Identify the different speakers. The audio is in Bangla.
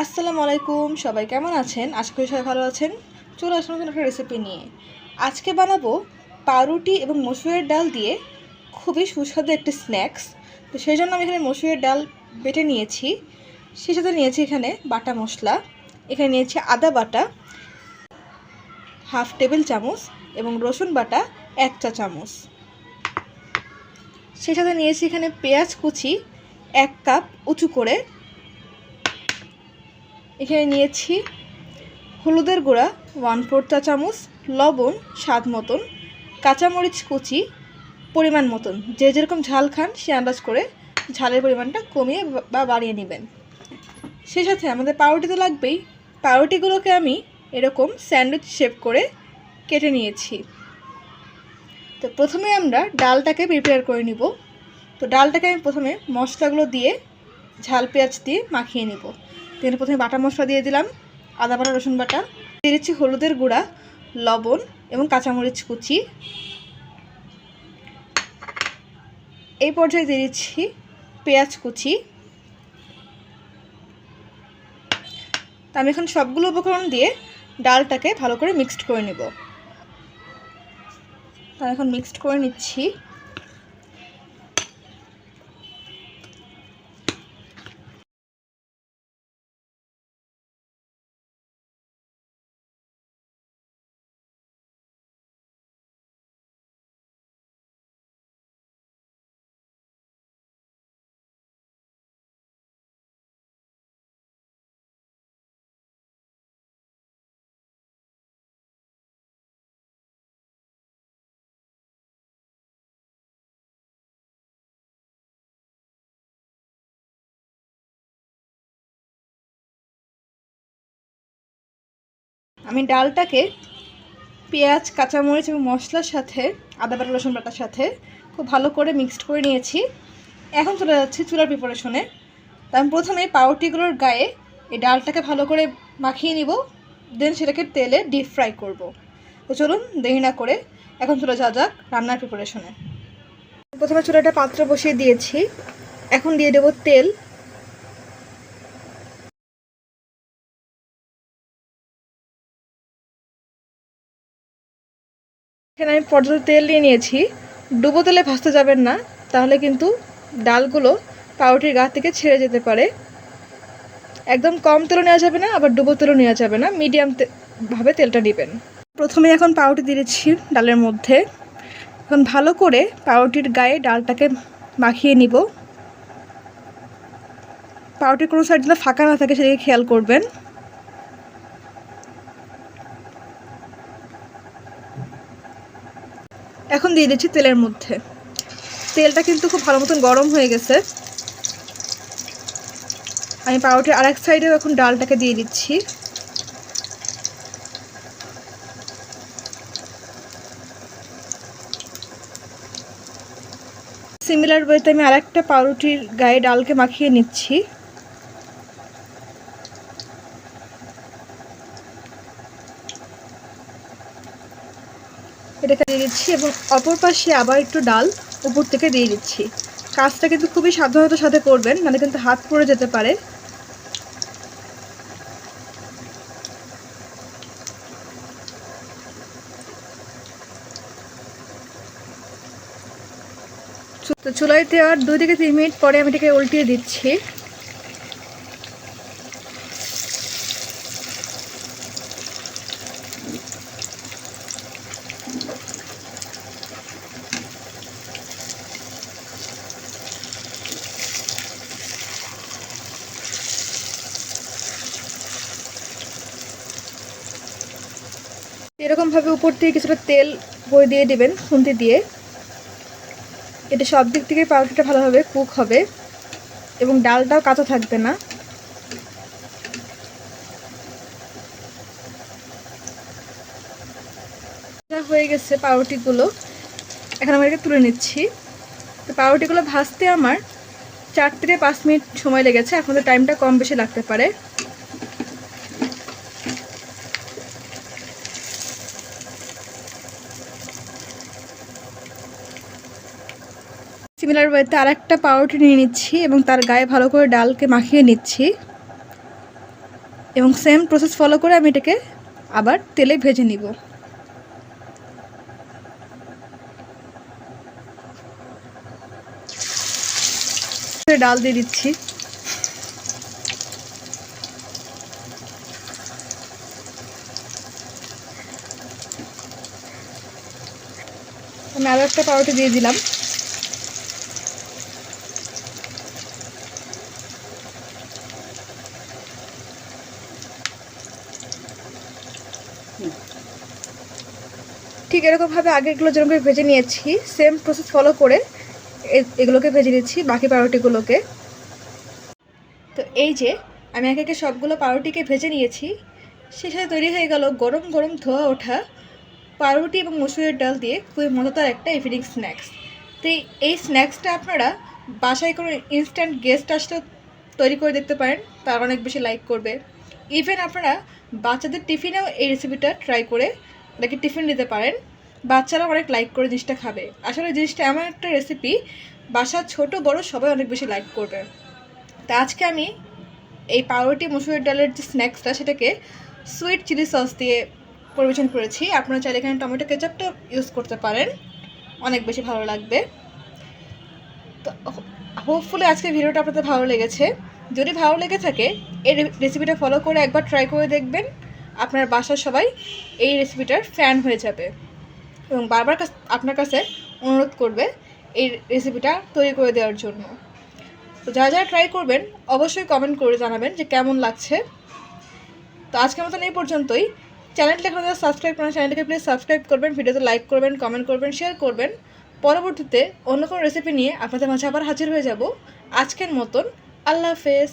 Speaker 1: আসসালামু আলাইকুম, সবাই কেমন আছেন? আশা করি সবাই ভালো আছেন। চলে আসলাম নতুন একটা রেসিপি নিয়ে। আজকে বানাবো পাউরুটি এবং মসুরের ডাল দিয়ে খুবই সুস্বাদু একটি স্ন্যাক্স। তো সেই জন্য আমি এখানে মসুরের ডাল বেটে নিয়েছি, সেই সাথে নিয়েছি এখানে বাটা মশলা। এখানে নিয়েছি আদা বাটা হাফ টেবিল চামচ এবং রসুন বাটা 1 চা চামচ। সেই সাথে নিয়েছি এখানে পেঁয়াজ কুচি 1 কাপ উঁচু করে। এখানে নিয়েছি হলুদের গুঁড়া 1/4 চা চামচ, লবণ স্বাদ মতন, কাঁচামরিচ কুচি পরিমাণ মতন। যে যেরকম ঝাল খান সে আন্দাজ করে ঝালের পরিমাণটা কমিয়ে বা বাড়িয়ে নেবেন। সেই সাথে আমাদের পাউরুটি তো লাগবেই। পাউরুটিগুলোকে আমি এরকম স্যান্ডউইচ শেপ করে কেটে নিয়েছি। তো প্রথমে আমরা ডালটাকে প্রিপেয়ার করে নিব। তো ডালটাকে আমি প্রথমে মশলাগুলো দিয়ে ঝাল পেঁয়াজ দিয়ে মাখিয়ে নিব। এখানে প্রথমে বাটা মশলা দিয়ে দিলাম, আদা বাটা রসুন বাটা, দিয়ে দিচ্ছি হলুদের গুঁড়া, লবণ এবং কাঁচামরিচ কুচি। এই পর্যায়ে দিয়ে দিচ্ছি পেঁয়াজ কুচি। তা আমি এখন সবগুলো উপকরণ দিয়ে ডালটাকে ভালো করে মিক্সড করে নেব। তা এখন মিক্সড করে নিচ্ছি। আমি ডালটাকে পেঁয়াজ কাঁচামরিচ এবং মশলার সাথে আদা বাটা রসুন বাটার সাথে খুব ভালো করে মিক্সড করে নিয়েছি। এখন চলে যাচ্ছি চুলার প্রিপারেশনে। তা আমি প্রথমে পাউরুটিগুলোর গায়ে এই ডালটাকে ভালো করে মাখিয়ে নিব, দেন সেটাকে তেলে ডিপ ফ্রাই করব। তো চলুন দেরি না করে এখন চলে যাওয়া যাক রান্নার প্রিপারেশনে। প্রথমে চুলাটা পাত্র বসিয়ে দিয়েছি, এখন দিয়ে দেব তেল। এখানে আমি পর্যাপ্ত তেল নিয়ে নিয়েছি। ডুবো তেলে ভাজতে যাবেন না, তাহলে কিন্তু ডালগুলো পাউরুটির গা থেকে ছেড়ে যেতে পারে। একদম কম তেলও নেওয়া যাবে না, আবার ডুবো তেলও নেওয়া যাবে না, মিডিয়াম ভাবে তেলটা নেবেন। প্রথমে এখন পাউরুটি দিয়ে দিচ্ছি ডালের মধ্যে। এখন ভালো করে পাউরুটির গায়ে ডালটাকে মাখিয়ে নিব। পাউরুটির কোনো সাইড যেন ফাঁকা না থাকে সেদিকে খেয়াল করবেন। এখন দিয়ে দিচ্ছি তেলের মধ্যে। তেলটা কিন্তু খুব ভালো মতন গরম হয়ে গেছে। আমি পাউরুটির আরেক সাইডেও এখন ডালটাকে দিয়ে দিচ্ছি। সিমিলার ওয়েতে আমি আরেকটা পাউরুটির গায়ে ডালকে মাখিয়ে নিচ্ছি। এটাকে দিয়ে দিচ্ছি এবং অপর পাশে আবার একটু ডাল উপর থেকে দিয়ে দিচ্ছি। কাজটা কিন্তু খুবই সাবধানতার সাথে করবেন, মানে কিন্তু হাত পড়ে যেতে পারে। তো চুলায় দেওয়ার 2 থেকে 3 মিনিট পরে আমি এটাকে উল্টিয়ে দিচ্ছি। এরকমভাবে উপর থেকে কিছুটা তেল বয়ে দিয়ে দেবেন খুন্তি দিয়ে। এটা সব দিক থেকে পাউরুটিটা ভালোভাবে কুক হবে এবং ডালটাও কাঁচা থাকবে না। হয়ে গেছে পাউরুটিগুলো, এখন আমি এটাকে তুলে নিচ্ছি। তো পাউরুটিগুলো ভাজতে আমার 4 থেকে 5 মিনিট সময় লেগেছে, আপনাদের টাইমটা কম বেশি লাগতে পারে। সিমিলার ওয়েতে আরেকটা পাউরুটি নিয়ে নিচ্ছি এবং তার গায়ে ভালো করে ডালকে মাখিয়ে নিচ্ছি। এবং সেম প্রসেস ফলো করে আমি এটাকে আবার তেলে ভেজে নিব। ডাল দিয়ে দিচ্ছি। আমি আরও একটা পাউরুটি দিয়ে দিলাম। ঠিক এরকমভাবে আগেরগুলো যেরকম করে ভেজে নিয়েছি সেম প্রসেস ফলো করে এগুলোকে ভেজে নিচ্ছি, বাকি পাউরুটিগুলোকে। তো এই যে আমি একে একে সবগুলো পাউরুটিকে ভেজে নিয়েছি, সেই সাথে তৈরি হয়ে গেল গরম গরম ধোয়া ওঠা পাউরুটি এবং মসুরের ডাল দিয়ে খুবই মজাদার একটা ইভিনিং স্ন্যাক্স। তো এই স্ন্যাক্সটা আপনারা বাসায় কোনো ইনস্ট্যান্ট গেস্ট আসলে তৈরি করে দেখতে পারেন, তারা অনেক বেশি লাইক করবে। ইভেন আপনারা বাচ্চাদের টিফিনেও এই রেসিপিটা ট্রাই করে এটাকে টিফিন দিতে পারেন, বাচ্চারা অনেক লাইক করে জিনিসটা খাবে। আসলে জিনিসটা এমন একটা রেসিপি বাসার ছোট বড় সবাই অনেক বেশি লাইক করবে। তা আজকে আমি এই পাউরুটি মসুরের ডালের যে স্ন্যাক্সটা সেটাকে সুইট চিলি সস দিয়ে পরিবেশন করেছি। আপনারা চাইলে এখানে টমেটো কেচাপটা ইউজ করতে পারেন, অনেক বেশি ভালো লাগবে। তো হোপফুলি আজকের ভিডিওটা আপনাদের ভালো লেগেছে। যদি ভালো লেগে থাকে এই রেসিপিটা ফলো করে একবার ট্রাই করে দেখবেন, আপনার বাসার সবাই এই রেসিপিটার ফ্যান হয়ে যাবে এবং বারবার আপনার কাছে অনুরোধ করবে এই রেসিপিটা তৈরি করে দেওয়ার জন্য। তো যারা যারা ট্রাই করবেন অবশ্যই কমেন্ট করে জানাবেন যে কেমন লাগছে। তো আজকের মতন এই পর্যন্তই। চ্যানেলটা এখন যারা সাবস্ক্রাইব করেন চ্যানেলটাকে প্লিজ সাবস্ক্রাইব করবেন, ভিডিওতে লাইক করবেন, কমেন্ট করবেন, শেয়ার করবেন। পরবর্তীতে অন্য কোনো রেসিপি নিয়ে আপনাদের মাঝে আবার হাজির হয়ে যাব। আজকের মতন আল্লাহ হাফেজ।